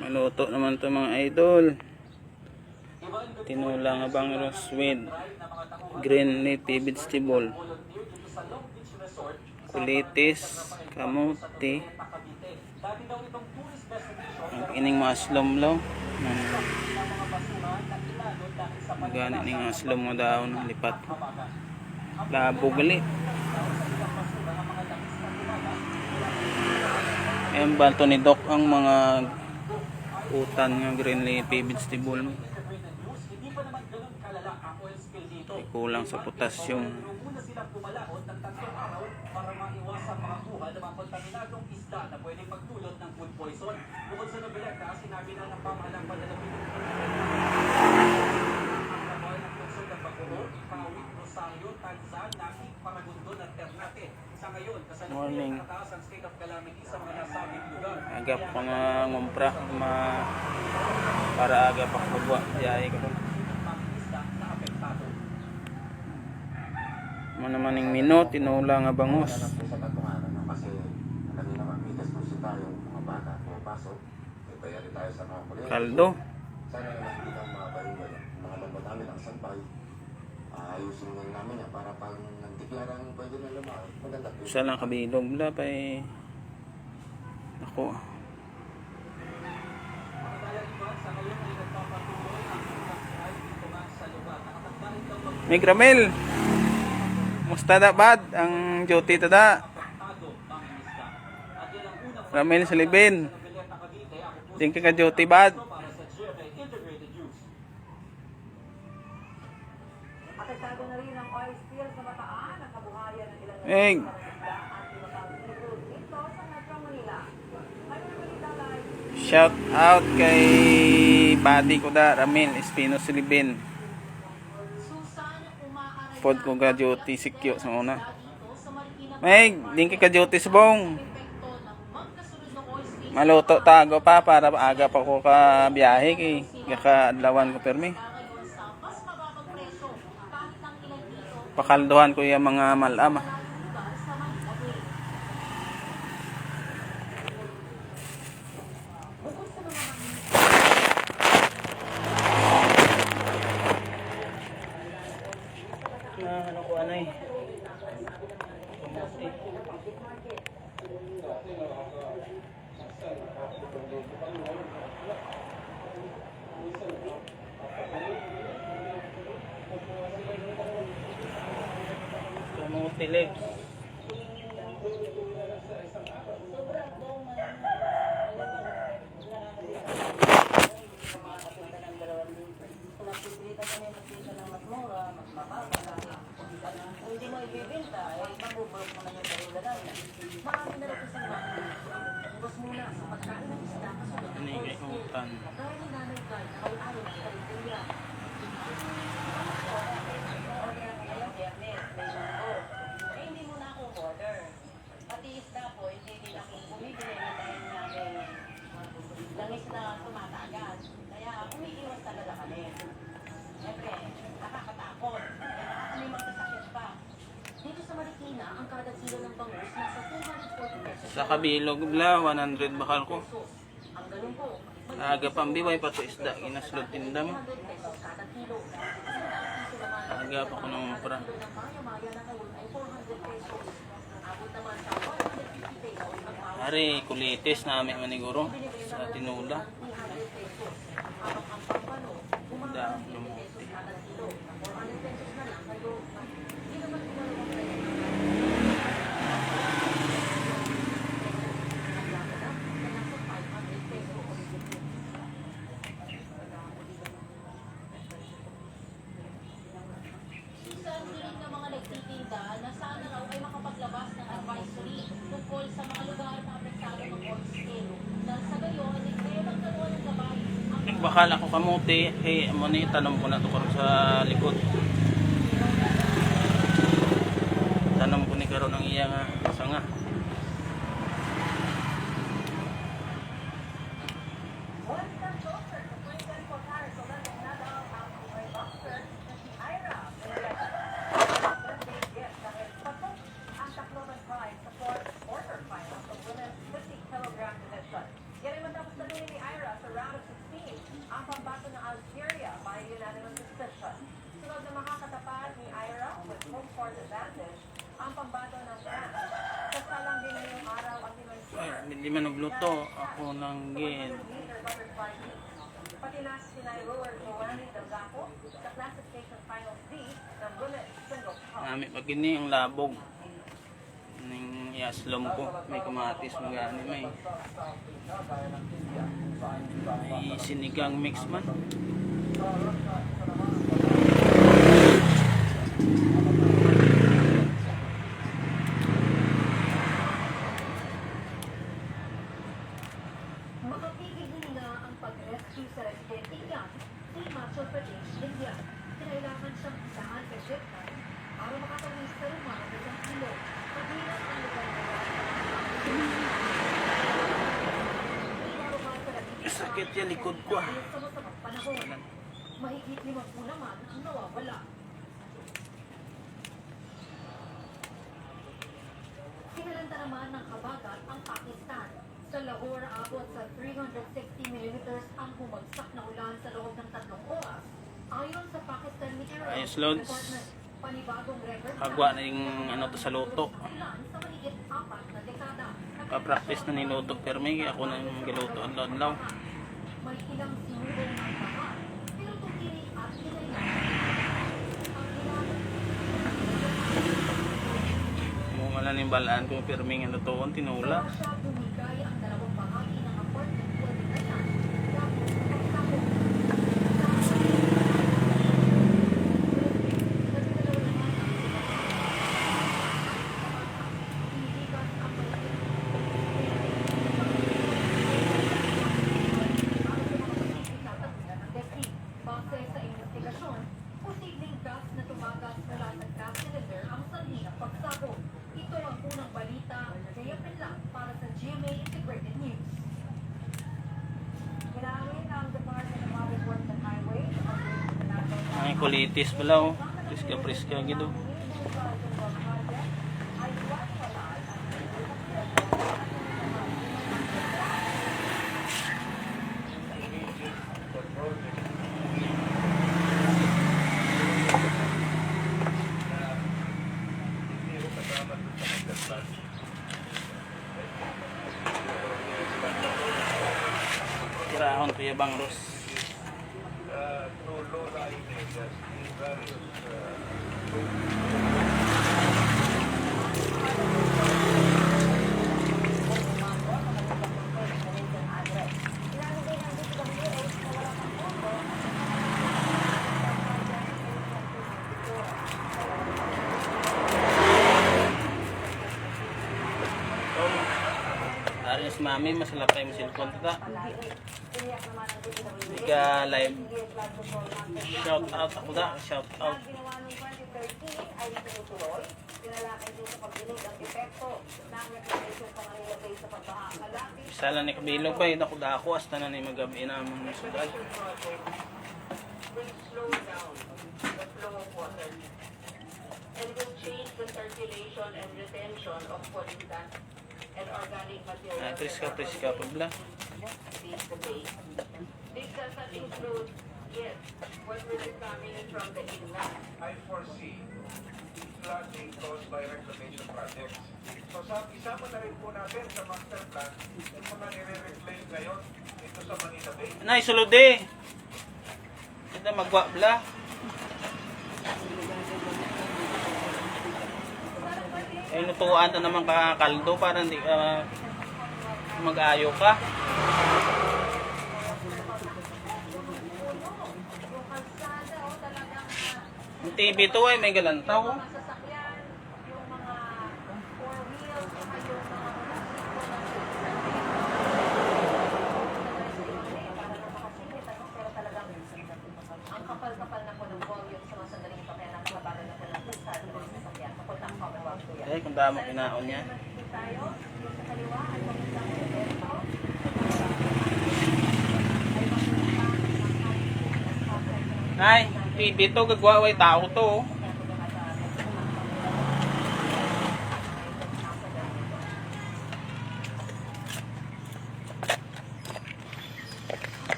Maluto naman ito mga idol. Tinulang abang with green leafy vegetable, kulitis, kamuti, ang ining maslom lo. Magana ning maslom nga daon lipat. Labo gali. Ayan balto ni Doc ang mga utan nga green leafy vegetable. Kulang sa potasyum. Para maiwasan makakuha ng mga kontaminadong isda na pwedeng magdulot ng food poison. Bukod sa nobileta, sinabi na ng pamahalang panlalapit ng ng lungsod ng Bacoor, Kawit, Rosario, Tanzan, Nakik, Paragondon at Ternate. Sa ngayon, kasalukuyan nakataas ang state of calamity sa mga nasabing lugar. Agap pa nga ngumpra para agap pa kubwa. Yay ko. Manamaning mino, tinula nga bangus. Kasi kanina mamitas po siya tayo, mga bata, pumapasok. Bayari tayo sa mga kulihan. Kaldo. Sana naman hindi kang mga bayugan. Mga lambat namin ang sampay. Ayusin din namin yan para pag nagdeklarang pwede na lumaki. Maganda po. Isa lang kabilog. Wala pa eh. Ako. May gramel. Musta da bad ang duty tada. Ramil sa libin. Tingka ka duty bad. Apektado na rin ang oil spill sa Bataan at kabuhayan ng ilang Eh, ito sa Metro Manila. shout out kay buddy ko da Ramil Espino Silibin. Pod ko ka duty sikyo sa una. May din ka duty sa bong. Maluto tago pa para aga pa ko ka biyahe kay gakaadlawan ko permi. Pakalduhan ko yung mga malam. Ano ko ano eh. Kamuti legs. Hindi mo ibibenta, mabubulok naman yung dahilan. Marami na rin kasi ubos muna sa pagkain ng isda kasunod. Ano yung utan? Kaya ni Nanay Guy, nakaualo ng karinderya. Order ako ngayong Biyernes, may linggo. Hindi mo na akong order. Pati isda po, hindi din ako bumibili dahil namin langis na tumatagal. Kaya umiiwas talaga kami. Siyempre, nakakatakot. Kaya magkasakit pa. Dito sa Marikina, ang kada kilo ng bangus nasa 240 pesos. Sa kabilog bla 100 bakal ko. Ang ganun po. Aga pambiway pa to isda ginaslot tindam. 100 pesos kada kilo. Aga pa ko nang para. Ang maya-maya na ngayon ay 400 pesos. Abot naman sa 150 pesos ang bawat Ari kulitis namin maniguro sa tinula. 300 pesos. Habang ang pampano, Da bumabalik lumuti. kada kilo. 400 pesos na lang kayo. Hindi naman kumalawang Isang hiling ng mga nagtitinda na sana raw ay makapaglabas ng advisory tungkol sa mga lugar na apektado ng oil spill. Na sa gayon, ay magkaroon ng gabay ang Bakal ako kamuti kay amo ni tanong ko na to karon sa likod. Tanong ko ni karon ang iya nga sanga. Ang Tacloban Pride support quarterfinals Hindi man nagluto. Ako nang gin. Pati na sinay rower Giovanni Delgaco sa classification finals D ng bullet single pop. Nami pag ini ang labog. Ning iaslom ko. May kamatis magani may. May sinigang mix man. Makapigil din na ang pag-rescue sa residente yan sa Himachal Pradesh, India. Kinailangan siyang isahan sa shipment para makatawis sa rumah ng isang kilo. Paghilang ang lugar na Sakit yan likod ko ah. sa masamang panahon. Mahigit 50 naman ang nawawala. Kinalanta naman ng habagat ang Pakistan. Sa Lahore, abot sa 360 millimeters ang bumagsak na ulan sa loob ng 3 oras. Ayon sa Pakistan Meteorology Ayos, Lods. Department, panibagong record Hagwa na yung ano to sa luto. ulan sa mahigit 4 na dekada. Pa-practice na niluto pero may ako na yung giluto ang law. May ilang sinulong ng bahan, pero tutiri at kinailangan. Ang ilan Kung wala yung balaan ko pero may ano to tinula. siya bumigay ang dalawang bahagi ng apartment building na yan. Tapos pagsabog. Base sa investigasyon, posibleng gas na tumagas mula sa gas cylinder ang sanhi ng pagsabog. Ito ang unang balita, Jaya Pinlang para sa GMA Integrated News. Ginamit ang Department of Public Works and Highways Ang kulitis pala oh. Priska gitu. Kirahon Kuya Bang Ros. Dari si Mami masalapay mo cellphone ta. Hindi ka live. Shout out ako da. Shout out. Ginawa noong 2013 ay tinutuloy. Pinalakay din sa pagdinig ang epekto ng reclamation pangalilagay sa pagbaha. Malapit Isa lang ni kabilog pa. Ito ako hasta na ni magabi na mga sudal. will slow down the flow of water and will change the circulation and retention of pollutants and organic materials. Priska pabla. These does not include, yes, what will be coming from the inland. I foresee flooding caused by reclamation projects. So isama na rin po natin sa master plan yung mga nire-reclaim ngayon dito sa Manila Bay. Nay sulode. Kita magwa bla. Ay lutuan na naman kakakaldo para hindi ka mag-ayo ka. Yung TV to ay may galantaw. Mga sasakyan, yung mga four wheels, saka yung mga pero talagang ang kapal-kapal na po ng volume sa mga sandaling ito kaya napakabagal na po ng pusa ng mga sasakyan. Papuntang Commonwealth po yan. Eh kung damo kinaon niya. Tayo, yung sa kaliwa ay papuntang Roberto. Nay, TV to gagwa way tao to. Oh.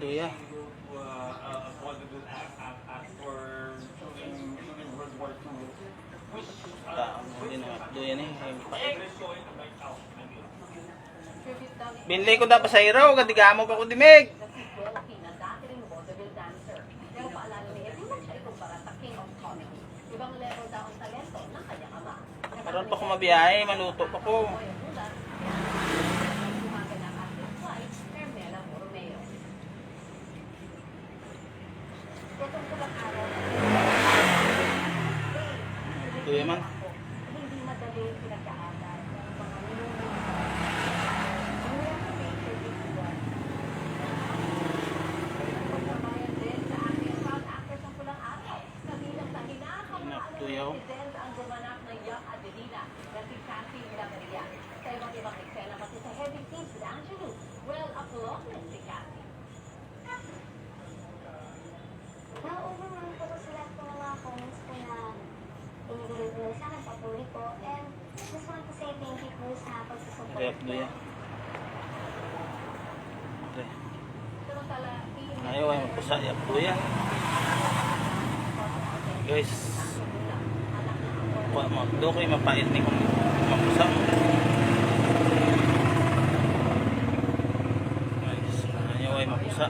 Duya. Taon mo din ang duya ni. Binli ko dapat sa iraw, kadigamo pa ko dimig. Si Goki na dati rin vaudeville dancer. Pero paalala ni Eddie, huwag siya ikumpara sa king of comedy. Ibang level daw ang talento ng kanyang ama. Karoon pa ko mabiyahe, maluto pa ko. Duya man. Hindi madali pinagdaanan ng mga ninuno. Pagkabayan din sa ating proud actors ng Pulang Araw. Kabilang sa hinahamaalang Tuyaw. president ang gumanap ng Young Adelina na si Cathy Villameria. Sa ibang ibang eksena pati sa heavy scenes with Angelou. Well, applauded si Cathy. Na-overwhelm ko sa lahat ng mga comments ko na binibigay ko sa akin, papuri ko. And just want to say thank you po sa pagsusupport. Rep duya. Samantala, Ayaw ay magpasayap duya. Guys, do kayo mapait ni kung mapusa. Guys, ayaw ay mapusa.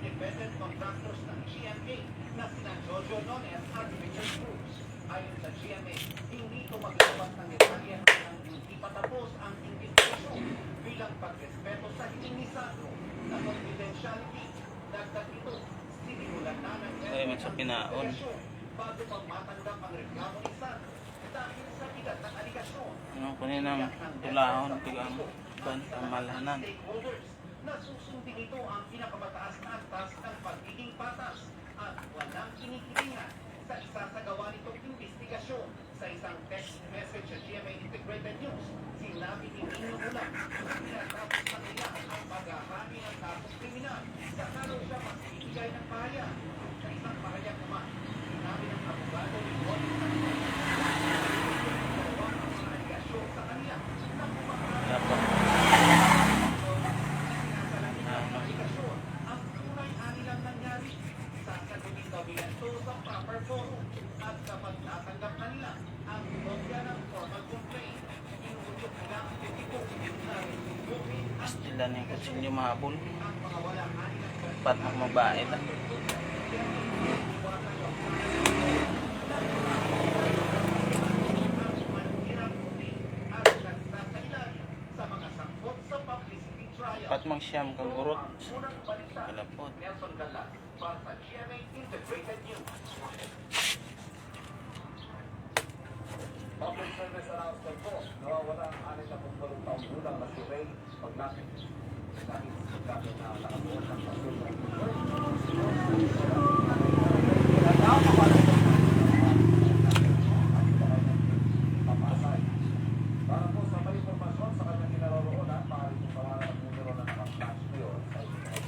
Independent contractors ng GMA na sina Jojo Nones at Richard Cruz. Ayon sa GMA, hindi ito maglabas ng detalye ng hindi patapos ang investigation bilang pagrespeto sa hiling ni Sandro na confidentiality. Dagdag ito, sinimulan na ng Ay, man sa pinaon. bago pang matanggap ang reklamo ni Sandro dahil sa bigat ng aligasyon. Ano ko ng tulahon, tigang ban pamalahanan. Stakeholders na susundin ito ang pinakamataas na antas ng pagiging patas at walang kinikilingan sa isasagawa nitong investigasyon. Sa isang text message sa GMA Integrated News, sinabi ni Nino Ulang na pinatapos na nila ang paghahani ng kasong kriminal. Saka raw siya magbibigay ng pahayag. Sa isang pahayag naman, sinabi ng abogado ni Juan dalawang mga aligasyon sa kanila na kumakaroon Dapat. ang tunay ani lang nangyari. Sasagutin daw nila ito sa proper forum at kapag natanggap na nila ang kopya ng formal complaint, inuudyok nila ang petiko na resubuhin at Pastila na yung kutsilyo mahabol. ang mga wala ani ng Pat ng mabae na. manhirang puti at nagsasailalim sa mga sangkot sa publicity trial. Pat mang siyam kang gurot. Unang balita, Kalapot. Nelson Galan, para sa GMA Integrated News. Public service announcement po, nawawala ang 68 taong gulang na si Ray Maglapit. Dahil sa gamit na nakabuo ng pagsusunod. Papasay. Para po sa may informasyon sa kanyang kinaroroonan, maaari po parang ang numero na naka-flash ngayon sa internet.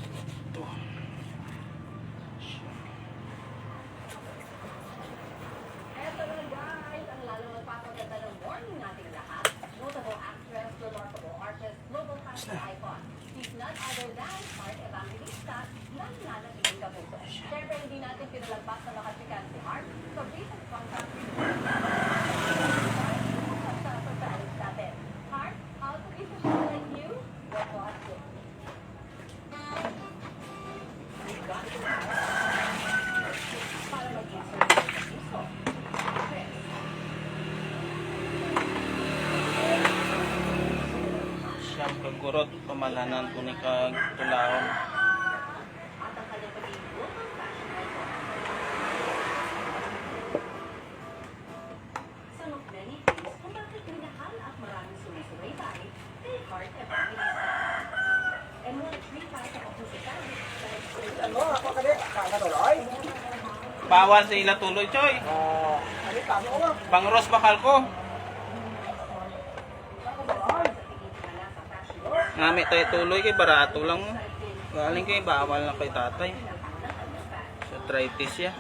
Eto na guys, ang lalo magpapaganda ng morning nating lahat. Notable actress, remarkable artist, global fashion icon. She's none other than Heart Evangelista, lalo-lalo ng Kabuto. Siyempre, hindi natin pinalagpas na makasikan si Heart sa recent contract renewal. Sa pagkalis natin. Heart, how to be successful like you? What was it? We got it. Para maging successful. Siyam kang gurot. Pamalahanan ko ni kag tulahon. At ang kanyang pagiging global fashion icon. Son of many things kung bakit minahal at maraming sumusubaybay kay Heart Evangelista. And what a treat para sa kapusitan. Bawal sa ila tuloy, Choy. Pangros bakal ko. Ngamit tayo tuloy kay barato lang mo. Galing kay bawal na kay tatay. Sa arthritis ya.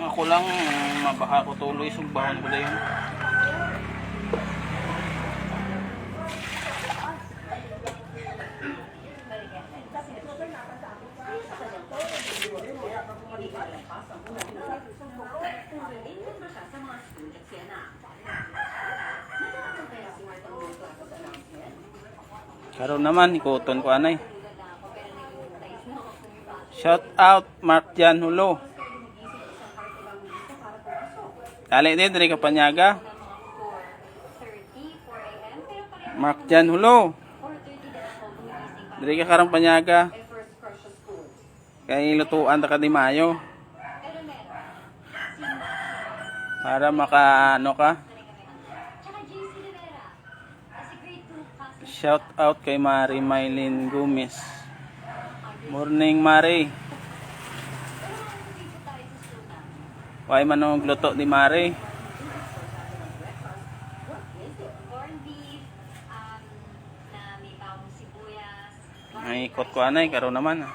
Ako lang mabaka ko tuloy sugbahon ko dayon. Kung in ba siya sa mga students yan na? Nagkakaroon kaya si Martin Luther sa announcement? Karon naman ikuton ko anay. Shout out Mark Jan Hulo. Dali din diri ka panyaga. Mark Jan Hulo. Diri ka karang panyaga. Kay lutuan ta ka di Mayo. Para maka ano ka. Shout out kay Mari Maylin Gomez. Morning Mari. Why man ang luto ni Mari? Corned beef, na may bawang sibuyas, Ay ikot ko anay karon naman.